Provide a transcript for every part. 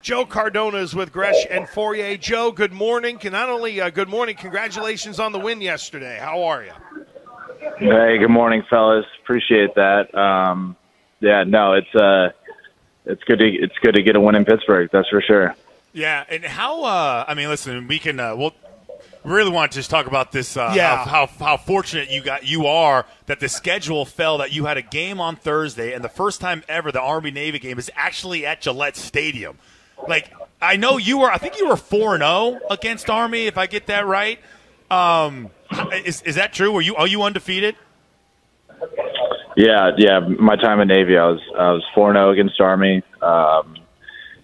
Joe Cardona is with Gresh and Fourier. Joe, good morning. Not only good morning, congratulations on the win yesterday. How are you? Hey, good morning, fellas. Appreciate that. It's good to get a win in Pittsburgh. That's for sure. Yeah, and how? Listen, we can. We'll really want to just talk about this. How fortunate you are that the schedule fell. That you had a game on Thursday, and the first time ever the Army-Navy game is actually at Gillette Stadium. Like, I know you were. I think you were 4-0 against Army, if I get that right. Is that true? Are you undefeated? Yeah. My time in Navy, I was 4-0 against Army.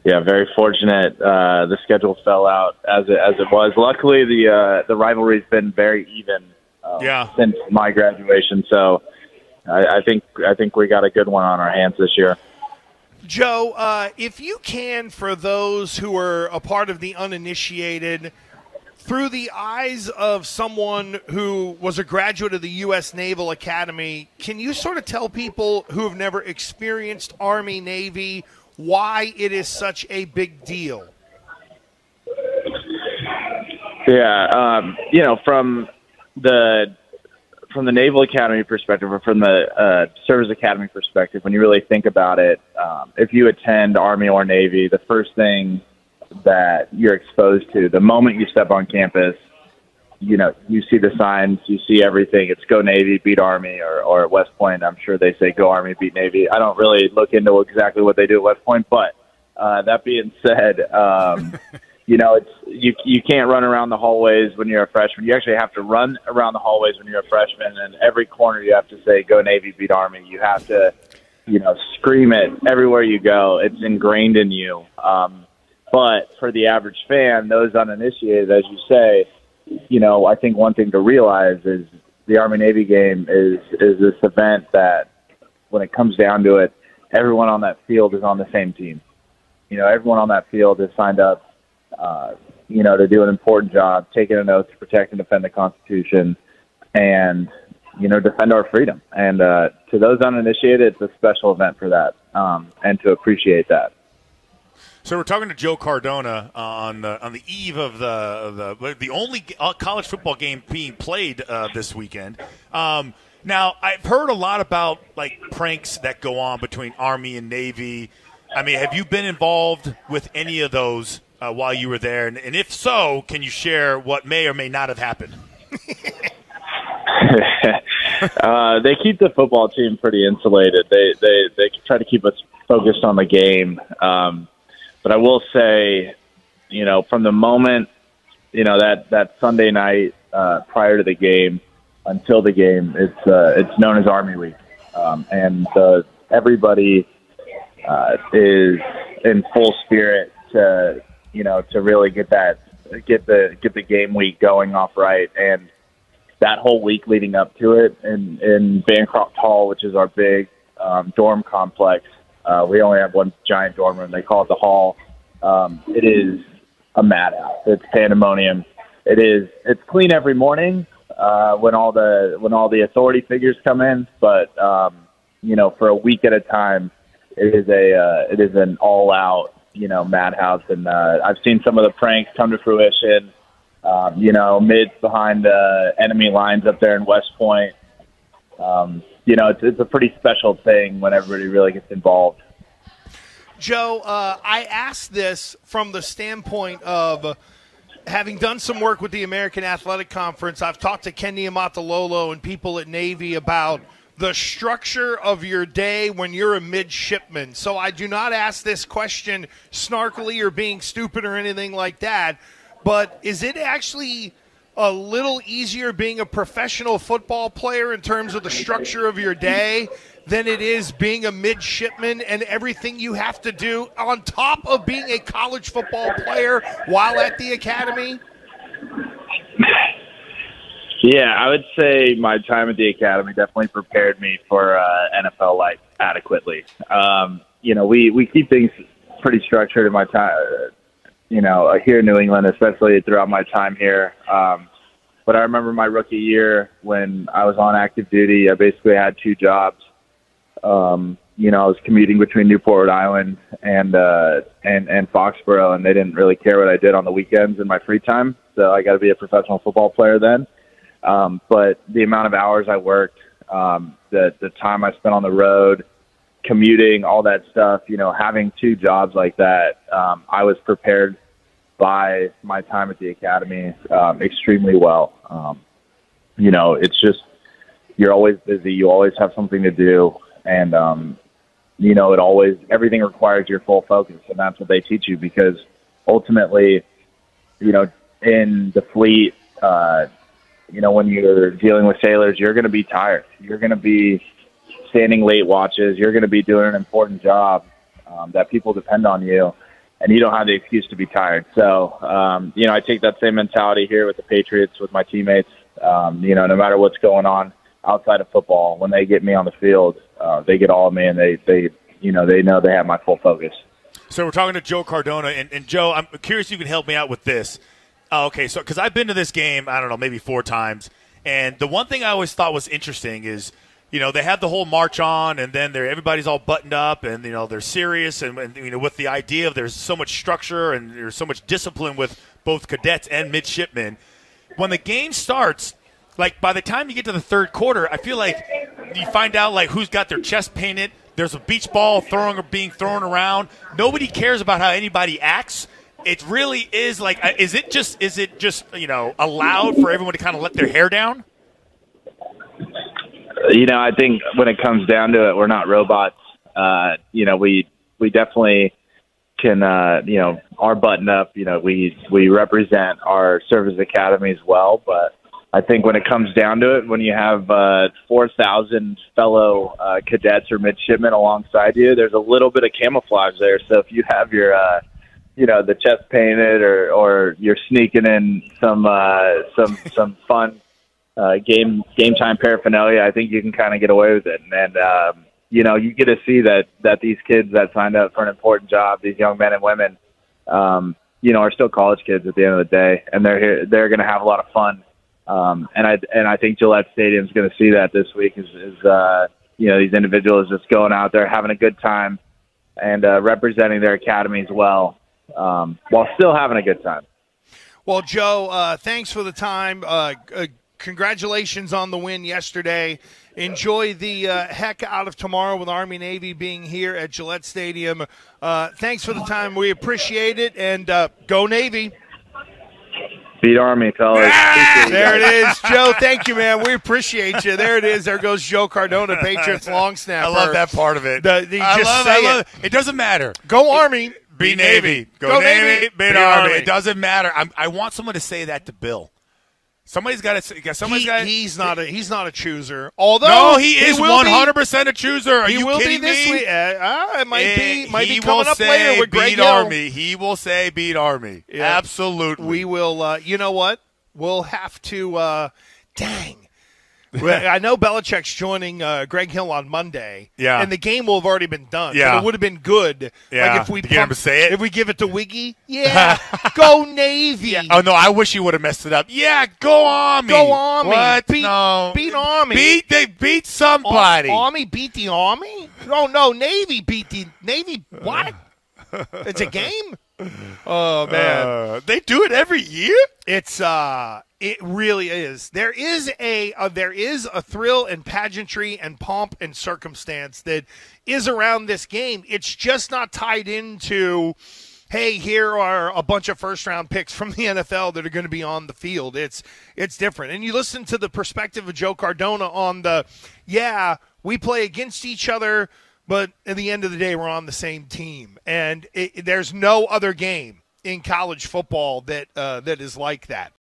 Very fortunate. The schedule fell out as it was. Luckily, the rivalry's been very even since my graduation. So I think we got a good one on our hands this year. Joe, if you can, for those who are a part of the uninitiated, through the eyes of someone who was a graduate of the U.S. Naval Academy, can you sort of tell people who have never experienced Army, Navy, why it is such a big deal? Yeah, from the Naval Academy perspective, or from the Service Academy perspective, when you really think about it, if you attend Army or Navy, the first thing that you're exposed to the moment you step on campus, you see the signs, you see everything. It's go Navy, beat Army, or at West Point, I'm sure they say go Army, beat Navy. I don't really look into exactly what they do at West Point, but that being said, you can't run around the hallways when you're a freshman. You actually have to run around the hallways when you're a freshman, and every corner you have to say go Navy, beat Army. You have to, scream it everywhere you go. It's ingrained in you. But for the average fan, those uninitiated, as you say, I think one thing to realize is the Army-Navy game is this event that, when it comes down to it, everyone on that field is on the same team. Everyone on that field is signed up, to do an important job, taking an oath to protect and defend the Constitution, and defend our freedom. And to those uninitiated, it's a special event for that, and to appreciate that. So we're talking to Joe Cardona on the eve of the only college football game being played this weekend. Now, I've heard a lot about pranks that go on between Army and Navy. I mean, have you been involved with any of those while you were there? And if so, can you share what may or may not have happened? They keep the football team pretty insulated. They try to keep us focused on the game. But I will say, from the moment, that Sunday night prior to the game until the game, it's known as Army Week, and everybody is in full spirit to really get the game week going off right. And that whole week leading up to it in Bancroft Hall, which is our big dorm complex. We only have one giant dorm room. They call it the Hall. It is a madhouse. It's pandemonium. It's clean every morning when all the authority figures come in. But for a week at a time, it is an all out madhouse. And I've seen some of the pranks come to fruition. Mids behind enemy lines up there in West Point. It's a pretty special thing when everybody really gets involved. Joe, I asked this from the standpoint of having done some work with the American Athletic Conference. I've talked to Ken Niumatalolo and people at Navy about the structure of your day when you're a midshipman. So I do not ask this question snarkily or being stupid or anything like that, but is it actually a little easier being a professional football player in terms of the structure of your day than it is being a midshipman and everything you have to do on top of being a college football player while at the academy? Yeah, I would say my time at the academy definitely prepared me for NFL life adequately. We keep things pretty structured in my time, here in New England, especially throughout my time here. But I remember my rookie year when I was on active duty, I basically had two jobs. I was commuting between Newport, Rhode Island and Foxborough, and they didn't really care what I did on the weekends in my free time. So I got to be a professional football player then. But the amount of hours I worked, the time I spent on the road, commuting, all that stuff, having 2 jobs like that, I was prepared by my time at the academy extremely well. It's just, you're always busy. You always have something to do. And, everything requires your full focus. And that's what they teach you, because ultimately, in the fleet, when you're dealing with sailors, you're going to be tired. You're going to be standing late watches. You're going to be doing an important job that people depend on you, and you don't have the excuse to be tired. So, I take that same mentality here with the Patriots, with my teammates. No matter what's going on outside of football, when they get me on the field, they get all of me, and they know they have my full focus. So we're talking to Joe Cardona, and Joe, I'm curious if you can help me out with this. Okay, so because I've been to this game, I don't know, maybe 4 times, and the one thing I always thought was interesting is, they have the whole march on, and then everybody's all buttoned up, and they're serious, and with the idea of there's so much structure and there's so much discipline with both cadets and midshipmen. When the game starts, like by the time you get to the third quarter, I feel like you find out like who's got their chest painted. There's a beach ball being thrown around. Nobody cares about how anybody acts. It really is like, is it just allowed for everyone to kind of let their hair down? I think when it comes down to it, we're not robots. We definitely can, our button up, we represent our service academy as well. But I think when it comes down to it, when you have 4,000 fellow cadets or midshipmen alongside you, there's a little bit of camouflage there. So if you have your, the chest painted, or you're sneaking in some fun game time paraphernalia, I think you can kind of get away with it. And you get to see that these kids that signed up for an important job, these young men and women, are still college kids at the end of the day, and they're going to have a lot of fun. And I think Gillette Stadium's going to see that this week is these individuals just going out there having a good time and representing their academies well, while still having a good time. Well, Joe, thanks for the time. Congratulations on the win yesterday. Enjoy the heck out of tomorrow with Army-Navy being here at Gillette Stadium. Thanks for the time. We appreciate it, and go Navy. Beat Army, fellas. Yeah! There it is. Joe, thank you, man. We appreciate you. There it is. There goes Joe Cardona, Patriots long snapper. I love that part of it. I love it. It doesn't matter. Go Army. Beat Navy. Go Navy. Beat Army. It doesn't matter. I want someone to say that to Bill. Somebody's got to. He's not a chooser. Although no, he is 100% a chooser. Are you kidding me? This week. It might be coming up later with Greg Hill. Army. He will say beat Army. Yeah. Absolutely. We will. You know what? We'll have to. Dang. I know Belichick's joining Greg Hill on Monday. Yeah. And the game will have already been done. Yeah. But it would have been good. Yeah. Like if we get him to say it. If we give it to Wiggy. Yeah. Go Navy. Yeah. Oh, no, I wish he would have messed it up. Yeah, go Army. Go Army. What? Beat Army. They beat somebody. Army beat the Army? No, Navy beat the Navy. What? It's a game? Oh, man. They do it every year? It really is. There is a thrill and pageantry and pomp and circumstance that is around this game. It's just not tied into, hey, here are a bunch of first-round picks from the NFL that are going to be on the field. It's different. And you listen to the perspective of Joe Cardona on we play against each other, but at the end of the day, we're on the same team. And there's no other game in college football that is like that.